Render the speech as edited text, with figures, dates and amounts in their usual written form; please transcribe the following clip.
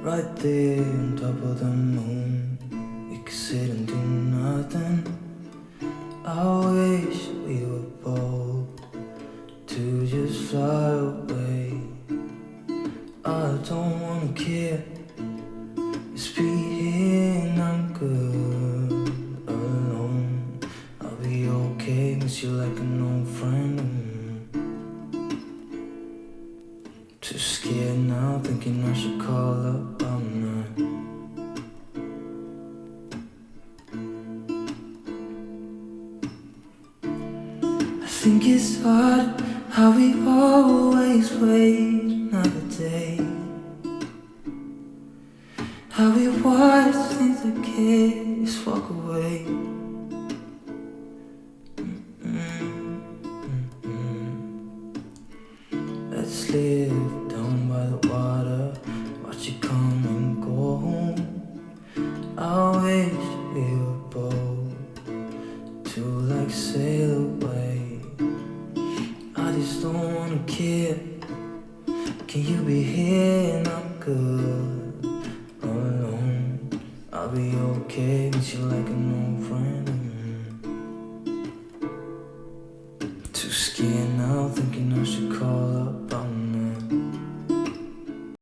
right there on top of the moon. We could sit and do nothing. I wish we were bold to just fly away. I don't wanna care. Just be here and I'm good alone. I'll be okay, miss you like an old friend. Too scared now, thinking I should call up. I'm not. I think it's hard how we always wait another day. How we watch things that can't just walk away. Let's live down by the water, watch it come and go home. I wish we were bold to like sail away. I just don't wanna care. Can you be here and I'm good alone? I'll be okay, miss you like an old friend. Too scared now, thinking I should call